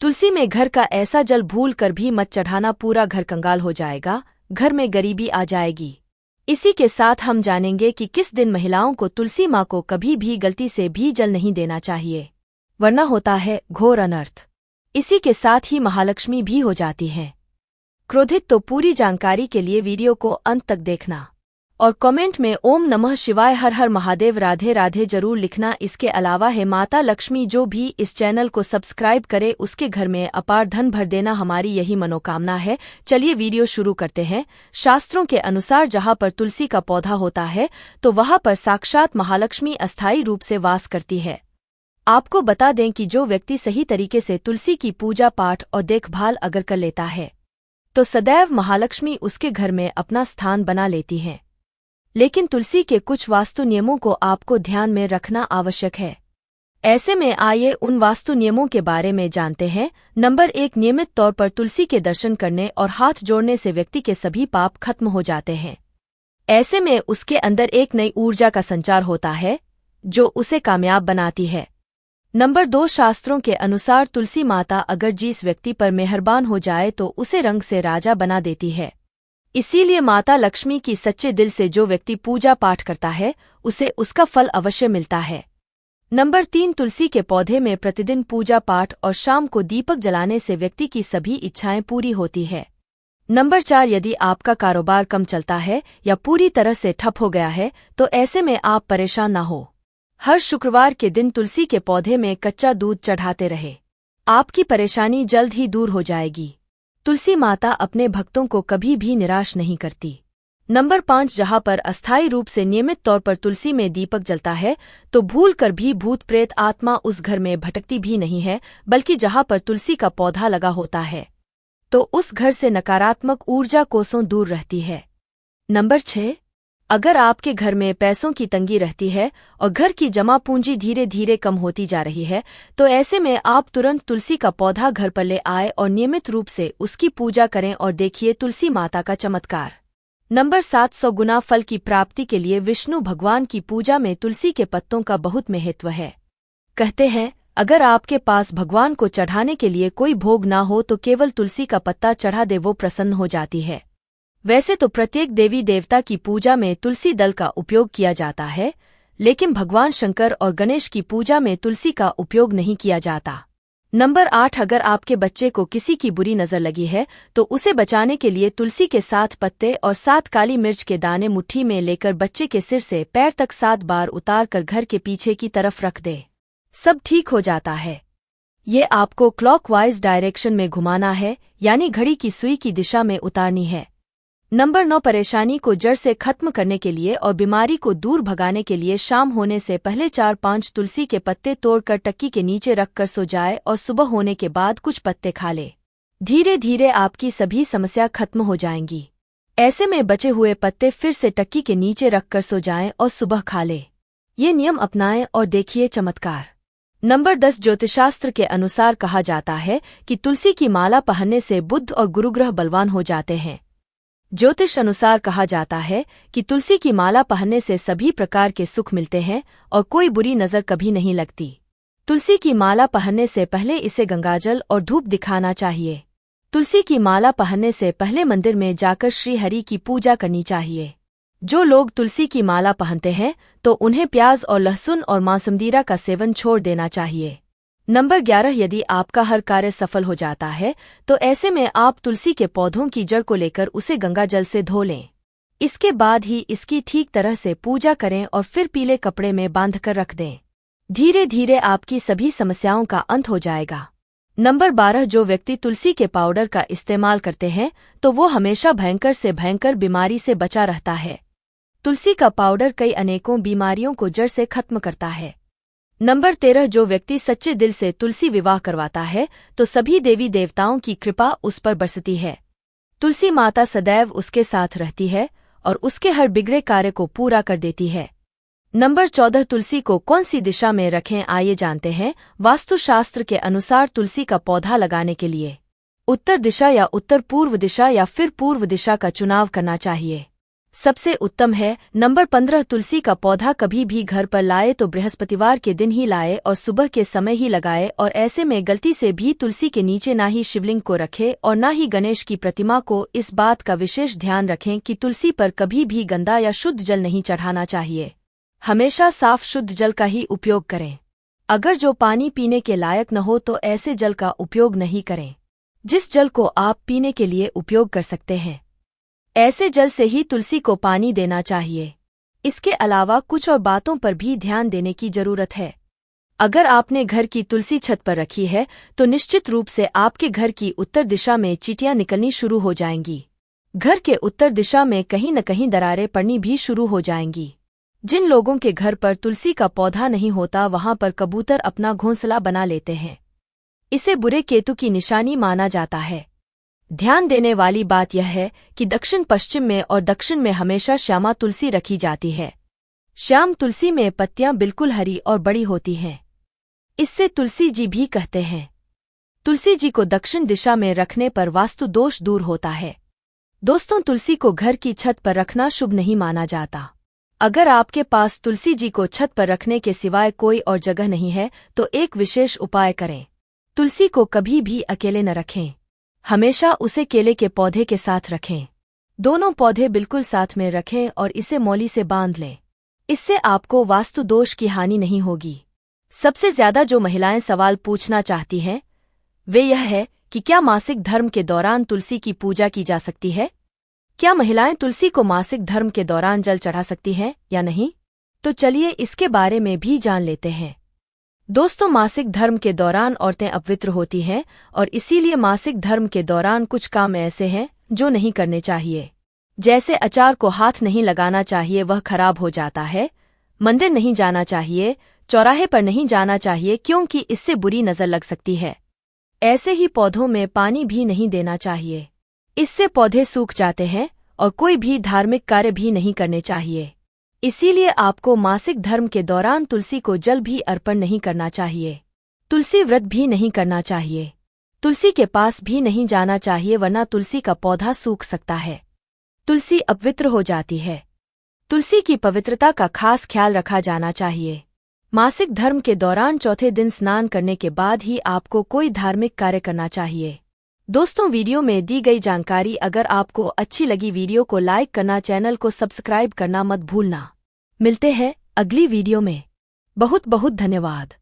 तुलसी में घर का ऐसा जल भूल कर भी मत चढ़ाना, पूरा घर कंगाल हो जाएगा, घर में गरीबी आ जाएगी। इसी के साथ हम जानेंगे कि किस दिन महिलाओं को तुलसी माँ को कभी भी गलती से भी जल नहीं देना चाहिए, वरना होता है घोर अनर्थ। इसी के साथ ही महालक्ष्मी भी हो जाती हैं क्रोधित। तो पूरी जानकारी के लिए वीडियो को अंत तक देखना और कमेंट में ओम नमः शिवाय, हर हर महादेव, राधे राधे जरूर लिखना। इसके अलावा है माता लक्ष्मी जो भी इस चैनल को सब्सक्राइब करे उसके घर में अपार धन भर देना, हमारी यही मनोकामना है। चलिए वीडियो शुरू करते हैं। शास्त्रों के अनुसार जहाँ पर तुलसी का पौधा होता है तो वहाँ पर साक्षात महालक्ष्मी अस्थायी रूप से वास करती है। आपको बता दें कि जो व्यक्ति सही तरीके से तुलसी की पूजा पाठ और देखभाल अगर कर लेता है तो सदैव महालक्ष्मी उसके घर में अपना स्थान बना लेती हैं। लेकिन तुलसी के कुछ वास्तु नियमों को आपको ध्यान में रखना आवश्यक है। ऐसे में आइए उन वास्तु नियमों के बारे में जानते हैं। नंबर 1, नियमित तौर पर तुलसी के दर्शन करने और हाथ जोड़ने से व्यक्ति के सभी पाप खत्म हो जाते हैं। ऐसे में उसके अंदर एक नई ऊर्जा का संचार होता है जो उसे कामयाब बनाती है। नंबर 2, शास्त्रों के अनुसार तुलसी माता अगर जिस व्यक्ति पर मेहरबान हो जाए तो उसे रंग से राजा बना देती है। इसीलिए माता लक्ष्मी की सच्चे दिल से जो व्यक्ति पूजा पाठ करता है उसे उसका फल अवश्य मिलता है। नंबर 3, तुलसी के पौधे में प्रतिदिन पूजा पाठ और शाम को दीपक जलाने से व्यक्ति की सभी इच्छाएं पूरी होती है। नंबर 4, यदि आपका कारोबार कम चलता है या पूरी तरह से ठप हो गया है तो ऐसे में आप परेशान ना हो। हर शुक्रवार के दिन तुलसी के पौधे में कच्चा दूध चढ़ाते रहे, आपकी परेशानी जल्द ही दूर हो जाएगी। तुलसी माता अपने भक्तों को कभी भी निराश नहीं करती। नंबर 5, जहाँ पर अस्थायी रूप से नियमित तौर पर तुलसी में दीपक जलता है तो भूल कर भी भूत प्रेत आत्मा उस घर में भटकती भी नहीं है, बल्कि जहाँ पर तुलसी का पौधा लगा होता है तो उस घर से नकारात्मक ऊर्जा कोसों दूर रहती है। नंबर 6, अगर आपके घर में पैसों की तंगी रहती है और घर की जमा पूंजी धीरे धीरे कम होती जा रही है तो ऐसे में आप तुरंत तुलसी का पौधा घर पर ले आए और नियमित रूप से उसकी पूजा करें और देखिए तुलसी माता का चमत्कार। नंबर 7, 100 गुना फल की प्राप्ति के लिए विष्णु भगवान की पूजा में तुलसी के पत्तों का बहुत महत्व है। कहते हैं अगर आपके पास भगवान को चढ़ाने के लिए कोई भोग ना हो तो केवल तुलसी का पत्ता चढ़ा दे, वो प्रसन्न हो जाती है। वैसे तो प्रत्येक देवी देवता की पूजा में तुलसी दल का उपयोग किया जाता है, लेकिन भगवान शंकर और गणेश की पूजा में तुलसी का उपयोग नहीं किया जाता। नंबर 8, अगर आपके बच्चे को किसी की बुरी नजर लगी है तो उसे बचाने के लिए तुलसी के 7 पत्ते और 7 काली मिर्च के दाने मुट्ठी में लेकर बच्चे के सिर से पैर तक 7 बार उतार कर घर के पीछे की तरफ रख दे, सब ठीक हो जाता है। ये आपको क्लॉकवाइज डायरेक्शन में घुमाना है, यानी घड़ी की सुई की दिशा में उतारनी है। नंबर 9, परेशानी को जड़ से खत्म करने के लिए और बीमारी को दूर भगाने के लिए शाम होने से पहले 4-5 तुलसी के पत्ते तोड़कर टक्की के नीचे रखकर सो जाए और सुबह होने के बाद कुछ पत्ते खा ले। धीरे धीरे आपकी सभी समस्या खत्म हो जाएंगी। ऐसे में बचे हुए पत्ते फिर से टक्की के नीचे रखकर सो जाएं और सुबह खा ले। ये नियम अपनाएं और देखिए चमत्कार। नंबर 10, ज्योतिषशास्त्र के अनुसार कहा जाता है कि तुलसी की माला पहनने से बुध और गुरुग्रह बलवान हो जाते हैं। ज्योतिष अनुसार कहा जाता है कि तुलसी की माला पहनने से सभी प्रकार के सुख मिलते हैं और कोई बुरी नजर कभी नहीं लगती। तुलसी की माला पहनने से पहले इसे गंगाजल और धूप दिखाना चाहिए। तुलसी की माला पहनने से पहले मंदिर में जाकर श्री हरि की पूजा करनी चाहिए। जो लोग तुलसी की माला पहनते हैं तो उन्हें प्याज और लहसुन और मांसमदीरा का सेवन छोड़ देना चाहिए। नंबर 11, यदि आपका हर कार्य सफल हो जाता है तो ऐसे में आप तुलसी के पौधों की जड़ को लेकर उसे गंगा जल से धो लें। इसके बाद ही इसकी ठीक तरह से पूजा करें और फिर पीले कपड़े में बांधकर रख दें। धीरे धीरे आपकी सभी समस्याओं का अंत हो जाएगा। नंबर 12, जो व्यक्ति तुलसी के पाउडर का इस्तेमाल करते हैं तो वो हमेशा भयंकर से भयंकर बीमारी से बचा रहता है। तुलसी का पाउडर कई अनेकों बीमारियों को जड़ से खत्म करता है। नंबर 13, जो व्यक्ति सच्चे दिल से तुलसी विवाह करवाता है तो सभी देवी देवताओं की कृपा उस पर बरसती है। तुलसी माता सदैव उसके साथ रहती है और उसके हर बिगड़े कार्य को पूरा कर देती है। नंबर 14, तुलसी को कौन सी दिशा में रखें, आइए जानते हैं। वास्तुशास्त्र के अनुसार तुलसी का पौधा लगाने के लिए उत्तर दिशा या उत्तर पूर्व दिशा या फिर पूर्व दिशा का चुनाव करना चाहिए। सबसे उत्तम है। नंबर 15, तुलसी का पौधा कभी भी घर पर लाए तो बृहस्पतिवार के दिन ही लाए और सुबह के समय ही लगाए, और ऐसे में गलती से भी तुलसी के नीचे ना ही शिवलिंग को रखे और ना ही गणेश की प्रतिमा को। इस बात का विशेष ध्यान रखें कि तुलसी पर कभी भी गंदा या शुद्ध जल नहीं चढ़ाना चाहिए। हमेशा साफ शुद्ध जल का ही उपयोग करें। अगर जो पानी पीने के लायक न हो तो ऐसे जल का उपयोग नहीं करें। जिस जल को आप पीने के लिए उपयोग कर सकते हैं, ऐसे जल से ही तुलसी को पानी देना चाहिए। इसके अलावा कुछ और बातों पर भी ध्यान देने की जरूरत है। अगर आपने घर की तुलसी छत पर रखी है तो निश्चित रूप से आपके घर की उत्तर दिशा में चींटियां निकलनी शुरू हो जाएंगी। घर के उत्तर दिशा में कहीं न कहीं दरारें पड़नी भी शुरू हो जाएंगी। जिन लोगों के घर पर तुलसी का पौधा नहीं होता वहां पर कबूतर अपना घोंसला बना लेते हैं। इसे बुरे केतु की निशानी माना जाता है। ध्यान देने वाली बात यह है कि दक्षिण पश्चिम में और दक्षिण में हमेशा श्यामा तुलसी रखी जाती है। श्याम तुलसी में पत्तियां बिल्कुल हरी और बड़ी होती हैं। इससे तुलसी जी भी कहते हैं। तुलसी जी को दक्षिण दिशा में रखने पर वास्तु दोष दूर होता है। दोस्तों, तुलसी को घर की छत पर रखना शुभ नहीं माना जाता। अगर आपके पास तुलसी जी को छत पर रखने के सिवाय कोई और जगह नहीं है तो एक विशेष उपाय करें। तुलसी को कभी भी अकेले न रखें। हमेशा उसे केले के पौधे के साथ रखें। दोनों पौधे बिल्कुल साथ में रखें और इसे मौली से बांध लें। इससे आपको वास्तु दोष की हानि नहीं होगी। सबसे ज्यादा जो महिलाएं सवाल पूछना चाहती हैं वे यह है कि क्या मासिक धर्म के दौरान तुलसी की पूजा की जा सकती है? क्या महिलाएं तुलसी को मासिक धर्म के दौरान जल चढ़ा सकती हैं या नहीं? तो चलिए इसके बारे में भी जान लेते हैं। दोस्तों, मासिक धर्म के दौरान औरतें अपवित्र होती हैं और इसीलिए मासिक धर्म के दौरान कुछ काम ऐसे हैं जो नहीं करने चाहिए। जैसे अचार को हाथ नहीं लगाना चाहिए, वह खराब हो जाता है। मंदिर नहीं जाना चाहिए, चौराहे पर नहीं जाना चाहिए क्योंकि इससे बुरी नजर लग सकती है। ऐसे ही पौधों में पानी भी नहीं देना चाहिए, इससे पौधे सूख जाते हैं। और कोई भी धार्मिक कार्य भी नहीं करने चाहिए। इसीलिए आपको मासिक धर्म के दौरान तुलसी को जल भी अर्पण नहीं करना चाहिए। तुलसी व्रत भी नहीं करना चाहिए। तुलसी के पास भी नहीं जाना चाहिए वरना तुलसी का पौधा सूख सकता है। तुलसी अपवित्र हो जाती है। तुलसी की पवित्रता का खास ख्याल रखा जाना चाहिए। मासिक धर्म के दौरान चौथे दिन स्नान करने के बाद ही आपको कोई धार्मिक कार्य करना चाहिए। दोस्तों, वीडियो में दी गई जानकारी अगर आपको अच्छी लगी वीडियो को लाइक करना, चैनल को सब्सक्राइब करना मत भूलना। मिलते हैं अगली वीडियो में। बहुत बहुत धन्यवाद।